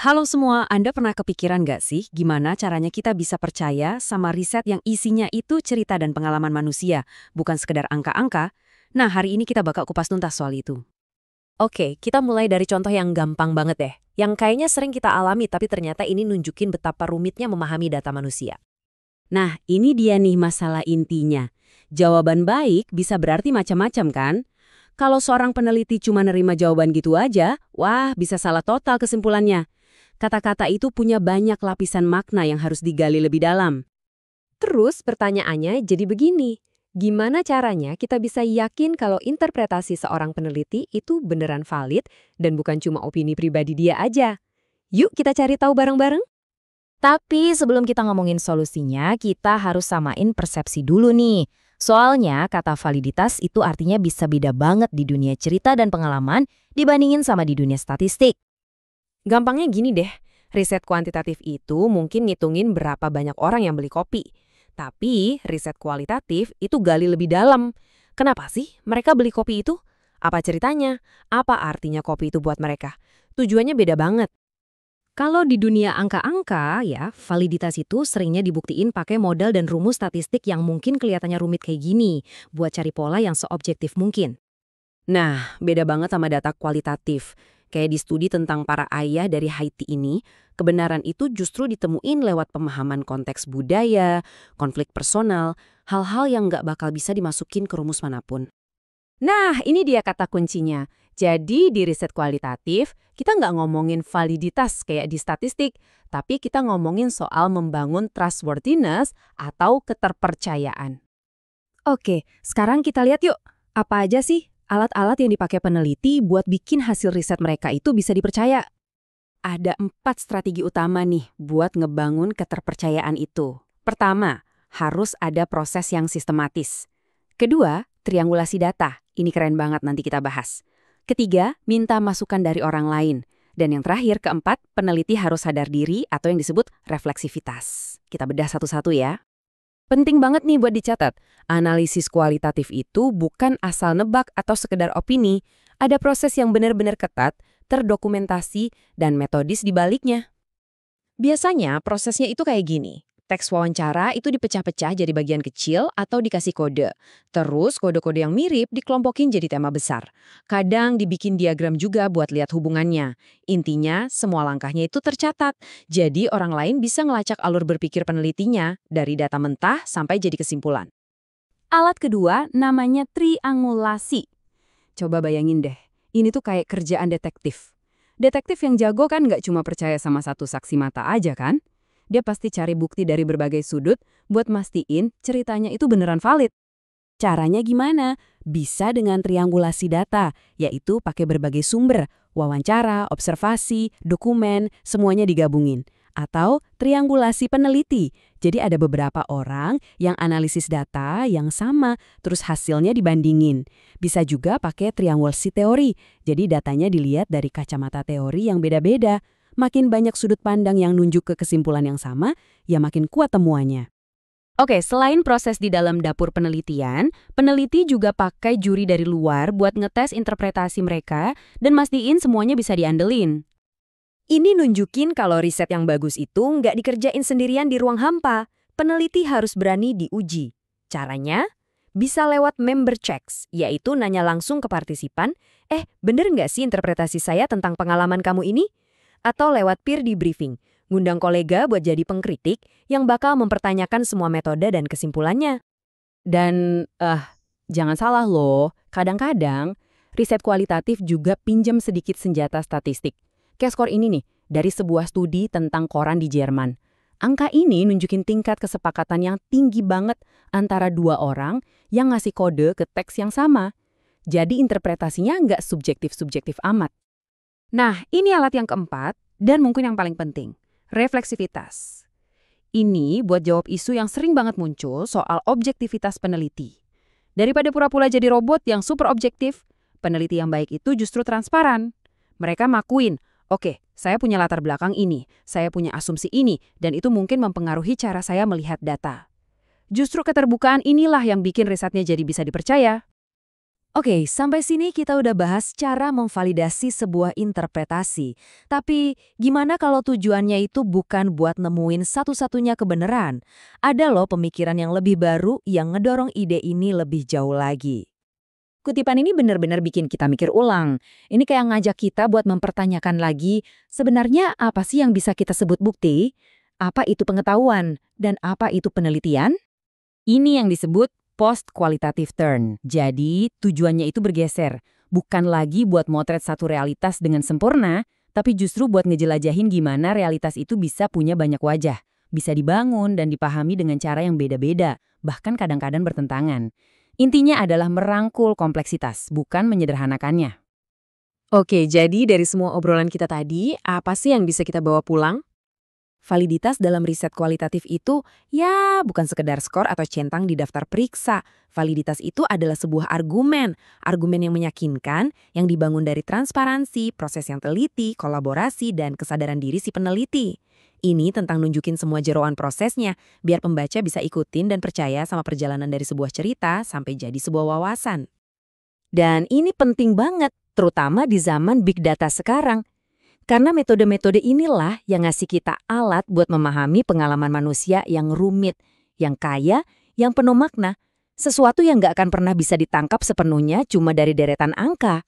Halo semua, Anda pernah kepikiran nggak sih gimana caranya kita bisa percaya sama riset yang isinya itu cerita dan pengalaman manusia, bukan sekedar angka-angka? Nah, hari ini kita bakal kupas tuntas soal itu. Oke, kita mulai dari contoh yang gampang banget deh. Yang kayaknya sering kita alami tapi ternyata ini nunjukin betapa rumitnya memahami data manusia. Nah, ini dia nih masalah intinya. Jawaban baik bisa berarti macam-macam kan? Kalau seorang peneliti cuma nerima jawaban gitu aja, wah bisa salah total kesimpulannya. Kata-kata itu punya banyak lapisan makna yang harus digali lebih dalam. Terus pertanyaannya jadi begini. Gimana caranya kita bisa yakin kalau interpretasi seorang peneliti itu beneran valid dan bukan cuma opini pribadi dia aja? Yuk kita cari tahu bareng-bareng. Tapi sebelum kita ngomongin solusinya, kita harus samain persepsi dulu nih. Soalnya kata validitas itu artinya bisa beda banget di dunia cerita dan pengalaman dibandingin sama di dunia statistik. Gampangnya gini deh, riset kuantitatif itu mungkin ngitungin berapa banyak orang yang beli kopi. Tapi riset kualitatif itu gali lebih dalam. Kenapa sih mereka beli kopi itu? Apa ceritanya? Apa artinya kopi itu buat mereka? Tujuannya beda banget. Kalau di dunia angka-angka, ya, validitas itu seringnya dibuktiin pakai modal dan rumus statistik yang mungkin kelihatannya rumit kayak gini, buat cari pola yang seobjektif mungkin. Nah, beda banget sama data kualitatif. Kayak di studi tentang para ayah dari Haiti ini, kebenaran itu justru ditemuin lewat pemahaman konteks budaya, konflik personal, hal-hal yang nggak bakal bisa dimasukin ke rumus manapun. Nah, ini dia kata kuncinya. Jadi di riset kualitatif, kita nggak ngomongin validitas kayak di statistik, tapi kita ngomongin soal membangun trustworthiness atau keterpercayaan. Oke, sekarang kita lihat yuk, apa aja sih alat-alat yang dipakai peneliti buat bikin hasil riset mereka itu bisa dipercaya? Ada 4 strategi utama nih buat ngebangun keterpercayaan itu. Pertama, harus ada proses yang sistematis. Kedua, triangulasi data. Ini keren banget nanti kita bahas. Ketiga, minta masukan dari orang lain. Dan yang terakhir, keempat, peneliti harus sadar diri atau yang disebut refleksivitas. Kita bedah satu-satu ya. Penting banget nih buat dicatat, analisis kualitatif itu bukan asal nebak atau sekedar opini. Ada proses yang benar-benar ketat, terdokumentasi, dan metodis di baliknya. Biasanya prosesnya itu kayak gini. Teks wawancara itu dipecah-pecah jadi bagian kecil atau dikasih kode. Terus kode-kode yang mirip dikelompokin jadi tema besar. Kadang dibikin diagram juga buat lihat hubungannya. Intinya, semua langkahnya itu tercatat. Jadi orang lain bisa ngelacak alur berpikir penelitinya dari data mentah sampai jadi kesimpulan. Alat kedua namanya triangulasi. Coba bayangin deh, ini tuh kayak kerjaan detektif. Detektif yang jago kan nggak cuma percaya sama satu saksi mata aja kan? Dia pasti cari bukti dari berbagai sudut buat mastiin ceritanya itu beneran valid. Caranya gimana? Bisa dengan triangulasi data, yaitu pakai berbagai sumber, wawancara, observasi, dokumen, semuanya digabungin. Atau triangulasi peneliti, jadi ada beberapa orang yang analisis data yang sama, terus hasilnya dibandingin. Bisa juga pakai triangulasi teori, jadi datanya dilihat dari kacamata teori yang beda-beda. Makin banyak sudut pandang yang nunjuk ke kesimpulan yang sama, ya makin kuat temuannya. Oke, selain proses di dalam dapur penelitian, peneliti juga pakai juri dari luar buat ngetes interpretasi mereka dan mastiin semuanya bisa diandelin. Ini nunjukin kalau riset yang bagus itu nggak dikerjain sendirian di ruang hampa. Peneliti harus berani diuji. Caranya? Bisa lewat member checks, yaitu nanya langsung ke partisipan, bener nggak sih interpretasi saya tentang pengalaman kamu ini? Atau lewat peer debriefing, ngundang kolega buat jadi pengkritik yang bakal mempertanyakan semua metode dan kesimpulannya. Dan, jangan salah loh, kadang-kadang riset kualitatif juga pinjam sedikit senjata statistik. Kayak skor ini nih, dari sebuah studi tentang koran di Jerman. Angka ini nunjukin tingkat kesepakatan yang tinggi banget antara dua orang yang ngasih kode ke teks yang sama. Jadi interpretasinya nggak subjektif-subjektif amat. Nah, ini alat yang keempat, dan mungkin yang paling penting, refleksivitas. Ini buat jawab isu yang sering banget muncul soal objektivitas peneliti. Daripada pura-pura jadi robot yang super objektif, peneliti yang baik itu justru transparan. Mereka makuin, oke, saya punya latar belakang ini, saya punya asumsi ini, dan itu mungkin mempengaruhi cara saya melihat data. Justru keterbukaan inilah yang bikin risetnya jadi bisa dipercaya. Oke, sampai sini kita udah bahas cara memvalidasi sebuah interpretasi. Tapi gimana kalau tujuannya itu bukan buat nemuin satu-satunya kebenaran? Ada loh pemikiran yang lebih baru yang ngedorong ide ini lebih jauh lagi. Kutipan ini benar-benar bikin kita mikir ulang. Ini kayak ngajak kita buat mempertanyakan lagi, sebenarnya apa sih yang bisa kita sebut bukti? Apa itu pengetahuan? Dan apa itu penelitian? Ini yang disebut post-qualitative turn. Jadi, tujuannya itu bergeser. Bukan lagi buat motret satu realitas dengan sempurna, tapi justru buat ngejelajahin gimana realitas itu bisa punya banyak wajah. Bisa dibangun dan dipahami dengan cara yang beda-beda, bahkan kadang-kadang bertentangan. Intinya adalah merangkul kompleksitas, bukan menyederhanakannya. Oke, jadi dari semua obrolan kita tadi, apa sih yang bisa kita bawa pulang? Validitas dalam riset kualitatif itu, ya bukan sekedar skor atau centang di daftar periksa. Validitas itu adalah sebuah argumen yang meyakinkan, yang dibangun dari transparansi, proses yang teliti, kolaborasi, dan kesadaran diri si peneliti. Ini tentang nunjukin semua jeroan prosesnya, biar pembaca bisa ikutin dan percaya sama perjalanan dari sebuah cerita sampai jadi sebuah wawasan. Dan ini penting banget, terutama di zaman big data sekarang. Karena metode-metode inilah yang ngasih kita alat buat memahami pengalaman manusia yang rumit, yang kaya, yang penuh makna. Sesuatu yang nggak akan pernah bisa ditangkap sepenuhnya cuma dari deretan angka.